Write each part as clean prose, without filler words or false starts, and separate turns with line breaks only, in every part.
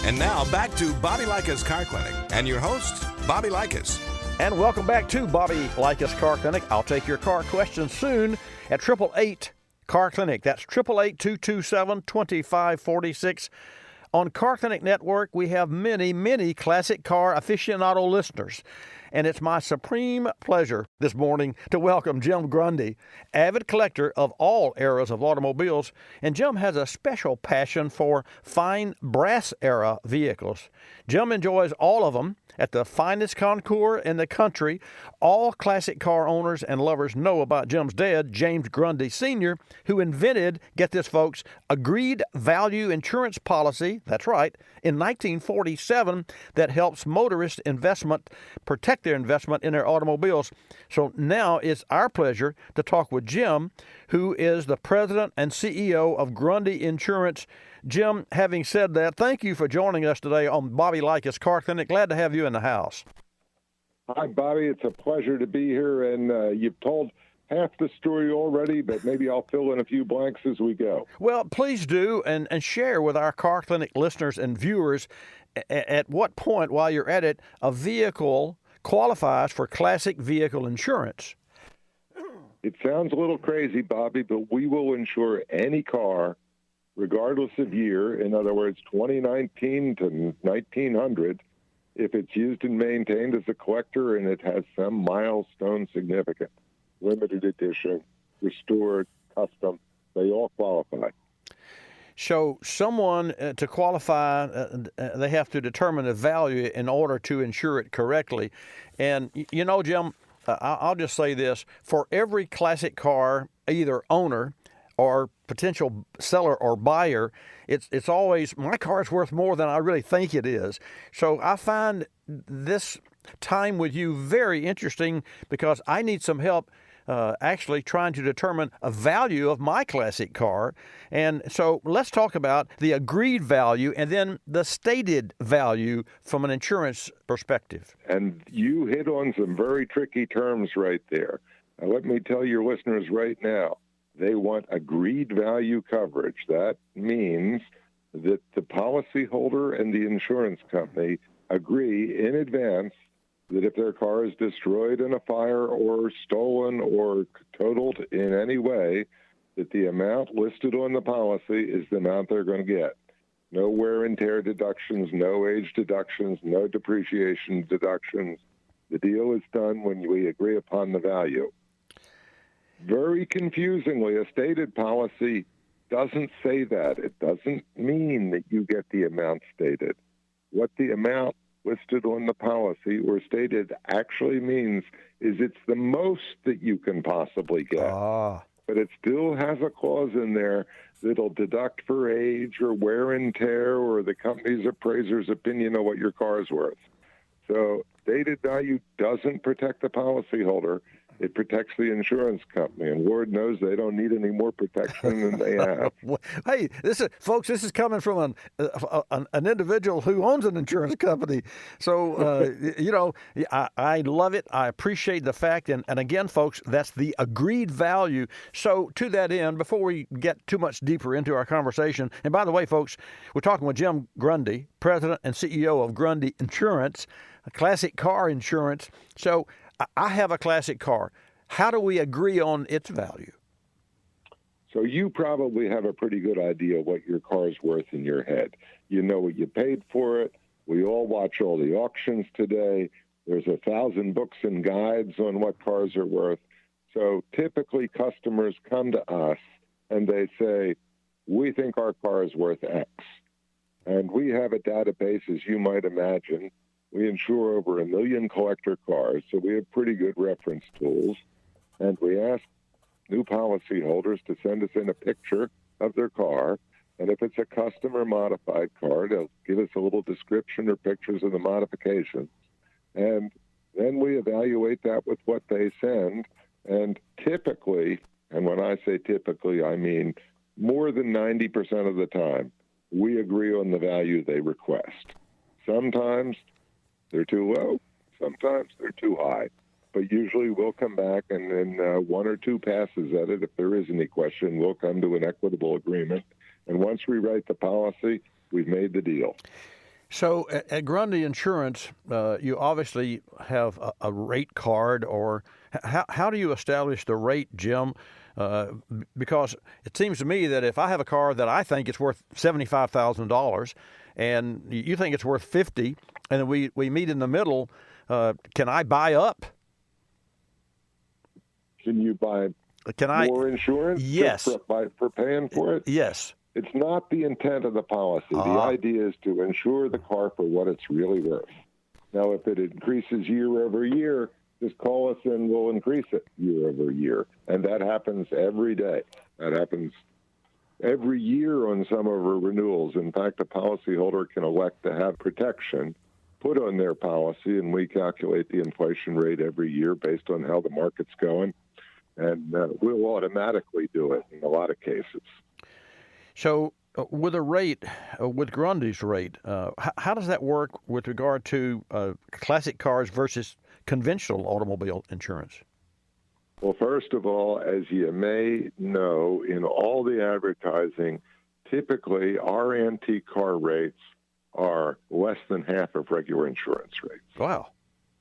And now back to Bobby Likis Car Clinic and your host, Bobby Likis.
And welcome back to Bobby Likis Car Clinic. I'll take your car questions soon at 888 Car Clinic. That's 888-227-2546. On Car Clinic Network, we have many classic car aficionado listeners. And it's my supreme pleasure this morning to welcome Jim Grundy, avid collector of all eras of automobiles. And Jim has a special passion for fine brass-era vehicles. Jim enjoys all of them at the finest concours in the country. All classic car owners and lovers know about Jim's dad, James Grundy Sr., who invented, get this folks, agreed value insurance policy, that's right, in 1947 that helps motorists protect their investment in their automobiles. So now it's our pleasure to talk with Jim, who is the president and CEO of Grundy Insurance. Jim, having said that, thank you for joining us today on Bobby Likis Car Clinic. Glad to have you in the house.
Hi, Bobby. It's a pleasure to be here, and you've told half the story already, but maybe I'll fill in a few blanks as we go.
Well, please do, and share with our Car Clinic listeners and viewers at what point, while you're at it, a vehicle qualifies for classic vehicle insurance.
It sounds a little crazy, Bobby, but we will insure any car regardless of year, in other words, 2019 to 1900, if it's used and maintained as a collector and it has some milestone significance, limited edition, restored, custom, they all qualify.
So someone, to qualify, they have to determine the value in order to insure it correctly. And, you know, Jim, I'll just say this. For every classic car, either owner or potential seller or buyer, it's always, my car is worth more than I really think it is. So I find this time with you very interesting because I need some help actually trying to determine a value of my classic car. And so let's talk about the agreed value and then the stated value from an insurance perspective.
And you hit on some very tricky terms right there. Now, let me tell your listeners right now, they want agreed value coverage. That means that the policyholder and the insurance company agree in advance that if their car is destroyed in a fire or stolen or totaled in any way, that the amount listed on the policy is the amount they're going to get. No wear and tear deductions, no age deductions, no depreciation deductions. The deal is done when we agree upon the value. Very confusingly, a stated policy doesn't say that. It doesn't mean that you get the amount stated. What the amount listed on the policy or stated actually means is it's the most that you can possibly get. But it still has a clause in there that'll deduct for age or wear and tear or the company's appraiser's opinion of what your car is worth. So stated value doesn't protect the policyholder. It protects the insurance company, and Lord knows they don't need any more protection than they have.
Hey, this is coming from an individual who owns an insurance company. So, you know, I love it. I appreciate the fact. And again, folks, that's the agreed value. So to that end, before we get too much deeper into our conversation, and by the way, folks, we're talking with Jim Grundy, president and CEO of Grundy Insurance, a classic car insurance. So I have a classic car. How do we agree on its value?
So you probably have a pretty good idea what your car's worth in your head. You know what you paid for it. We all watch all the auctions today. There's 1,000 books and guides on what cars are worth. So typically customers come to us and they say, we think our car is worth X. And we have a database, as you might imagine. We insure over 1 million collector cars, so we have pretty good reference tools. And we ask new policyholders to send us in a picture of their car. And if it's a custom or modified car, they'll give us a little description or pictures of the modifications. And then we evaluate that with what they send. And typically, and when I say typically, I mean more than 90% of the time, we agree on the value they request. Sometimes they're too low. Sometimes they're too high. But usually we'll come back and then one or two passes at it. If there is any question, we'll come to an equitable agreement. And once we write the policy, we've made the deal.
So at Grundy Insurance, you obviously have a rate card, or how do you establish the rate, Jim? Because it seems to me that if I have a car that I think it's worth $75,000 and you think it's worth 50, and we meet in the middle, can I buy up?
Can you buy more insurance?
Yes.
For paying for it?
Yes.
It's not the intent of the policy. The idea is to insure the car for what it's really worth. Now, if it increases year over year, just call us and we'll increase it year over year. And that happens every day. That happens every year on some of our renewals. In fact, a policyholder can elect to have protection put on their policy, and we calculate the inflation rate every year based on how the market's going. And we'll automatically do it in a lot of cases.
So with a rate, with Grundy's rate, how does that work with regard to classic cars versus conventional automobile insurance?
Well, first of all, as you may know, in all the advertising, typically our antique car rates are less than half of regular insurance rates.
Wow.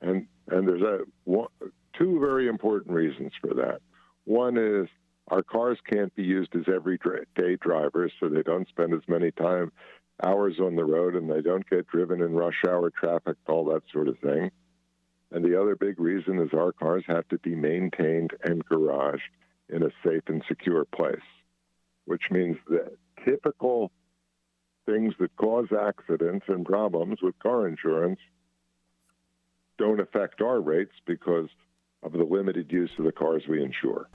And there's two very important reasons for that. One is our cars can't be used as everyday drivers, so they don't spend as many hours on the road, and they don't get driven in rush hour traffic, all that sort of thing. And the other big reason is our cars have to be maintained and garaged in a safe and secure place, which means that typical things that cause accidents and problems with car insurance don't affect our rates because of the limited use of the cars we insure.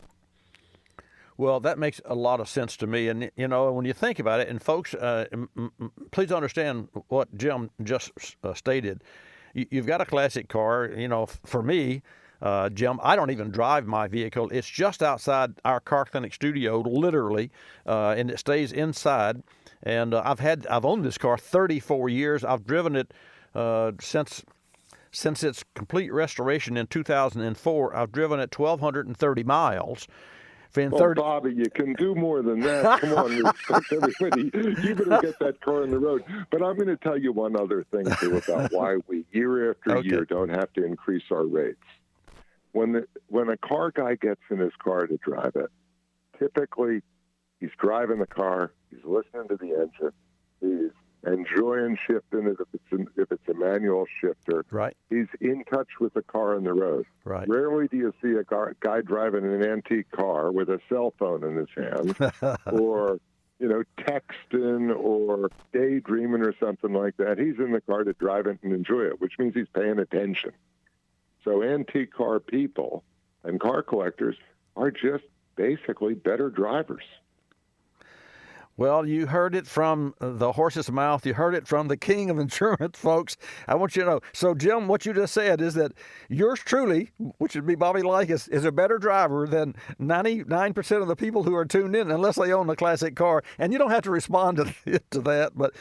Well, that makes a lot of sense to me. And, you know, when you think about it, and folks, please understand what Jim just stated. You've got a classic car. You know, for me, Jim, I don't even drive my vehicle. It's just outside our car clinic studio, literally, and it stays inside. And I've owned this car 34 years. I've driven it since its complete restoration in 2004. I've driven it 1,230 miles.
Bobby, you can do more than that. Come on, respect everybody. You better get that car on the road. But I'm going to tell you one other thing, too, about why we, year after year, don't have to increase our rates. When a car guy gets in his car to drive it, typically he's driving the car, he's listening to the engine, he's enjoying shifting it if it's a manual shifter.
Right.
He's in touch with the car on the road.
Right.
Rarely do you see a guy driving an antique car with a cell phone in his hand or, you know, texting or daydreaming or something like that. He's in the car to drive it and enjoy it, which means he's paying attention. So antique car people and car collectors are just basically better drivers.
Well, you heard it from the horse's mouth. You heard it from the king of insurance, folks. I want you to know. So, Jim, what you just said is that yours truly, which would be Bobby Likis, is a better driver than 99% of the people who are tuned in, unless they own a classic car. And you don't have to respond to that, but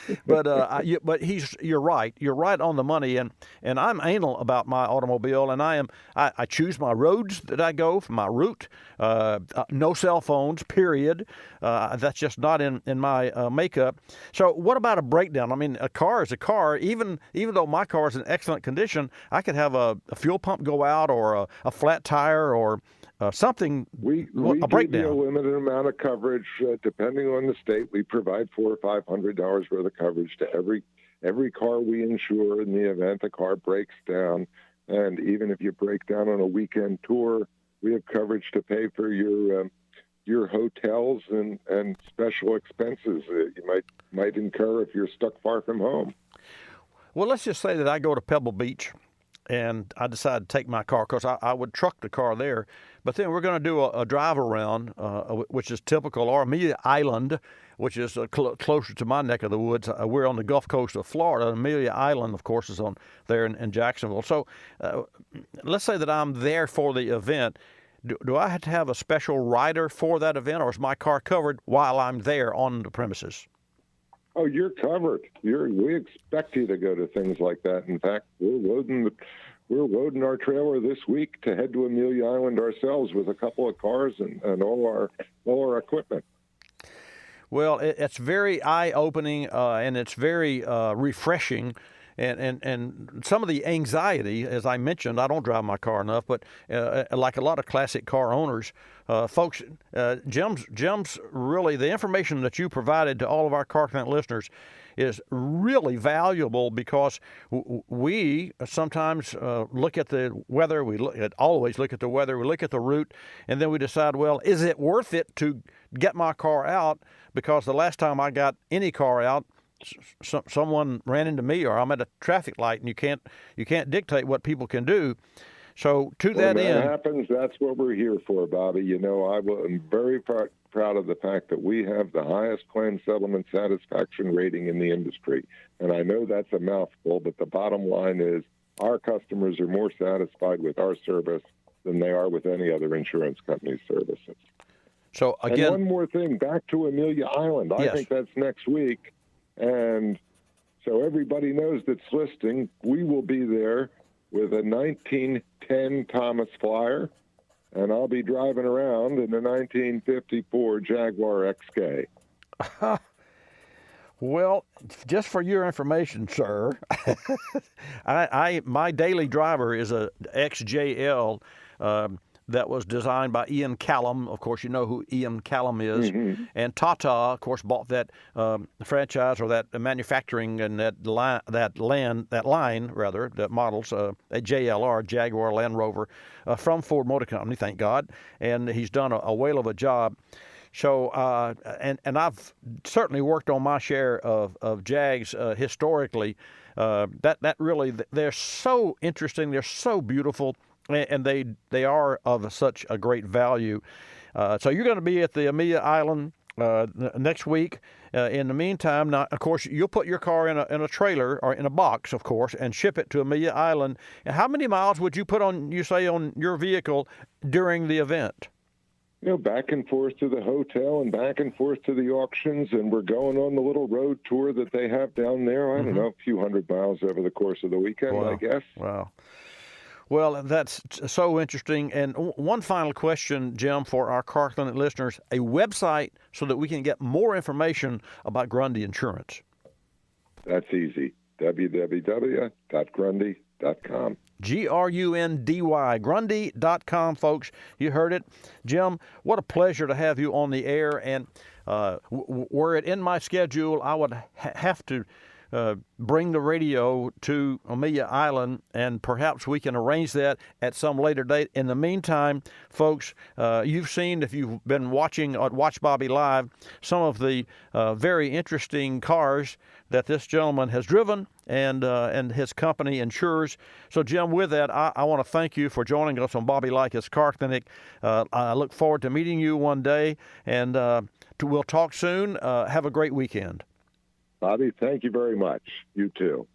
you're right. You're right on the money. And I'm anal about my automobile, and I choose my roads that I go for my route. No cell phones, period. That's just not in my makeup. So what about a breakdown? I mean, a car is a car. Even though my car is in excellent condition, I could have a fuel pump go out or a flat tire or something, a breakdown.
We give you a limited amount of coverage. Depending on the state, we provide $400 or $500 worth of coverage to every car we insure in the event the car breaks down. And even if you break down on a weekend tour, we have coverage to pay for your hotels and special expenses that you might incur if you're stuck far from home.
Well, let's just say that I go to Pebble Beach and I decide to take my car, because I would truck the car there. But then we're going to do a drive around, which is typical, or Amelia Island, which is closer to my neck of the woods. We're on the Gulf Coast of Florida. Amelia Island, of course, is on there in Jacksonville. So let's say that I'm there for the event. Do I have to have a special rider for that event, or is my car covered while I'm there on the premises?
Oh, you're covered. We expect you to go to things like that. In fact, we're loading our trailer this week to head to Amelia Island ourselves with a couple of cars and all our equipment.
Well, it's very eye-opening and it's very refreshing. And some of the anxiety, as I mentioned, I don't drive my car enough, but like a lot of classic car owners, folks, Jim's really, the information that you provided to all of our Car Connect listeners is really valuable, because we sometimes look at the weather, always look at the weather, we look at the route, and then we decide, well, is it worth it to get my car out? Because the last time I got any car out, someone ran into me, or I'm at a traffic light, and you can't dictate what people can do. So when that
happens, that's what we're here for, Bobby. You know, I'm very proud of the fact that we have the highest claim settlement satisfaction rating in the industry. And I know that's a mouthful, but the bottom line is our customers are more satisfied with our service than they are with any other insurance company's services.
So again,
and one more thing, back to Amelia Island. I think that's next week. And so everybody knows that's listening, we will be there with a 1910 Thomas Flyer, and I'll be driving around in a 1954 Jaguar XK.
Well, just for your information, sir, my daily driver is a XJL that was designed by Ian Callum. Of course, you know who Ian Callum is. Mm-hmm. And Tata, of course, bought that franchise, or that manufacturing and that line, that models, a JLR, Jaguar Land Rover, from Ford Motor Company, thank God. And he's done a whale of a job. So, and I've certainly worked on my share of Jags historically. That really, they're so interesting, they're so beautiful, and they are of such a great value. So you're going to be at the Amelia Island next week. In the meantime, now, of course, you'll put your car in a trailer, or in a box, of course, and ship it to Amelia Island. And how many miles would you put on your vehicle during the event?
You know, back and forth to the hotel and back and forth to the auctions, and we're going on the little road tour that they have down there. I don't know, a few hundred miles over the course of the weekend, I guess.
Wow. Well, that's so interesting. And one final question, Jim, for our Car Clinic listeners, a website so that we can get more information about Grundy Insurance.
That's easy. www.grundy.com.
Grundy, Grundy.com, folks. You heard it. Jim, what a pleasure to have you on the air. And were it in my schedule, I would have to bring the radio to Amelia Island, and perhaps we can arrange that at some later date. In the meantime, folks, you've seen, if you've been watching at Watch Bobby Live, some of the very interesting cars that this gentleman has driven and his company insures. So, Jim, with that, I want to thank you for joining us on Bobby Likis Car Clinic. I look forward to meeting you one day, and we'll talk soon. Have a great weekend.
Bobby, thank you very much. You too.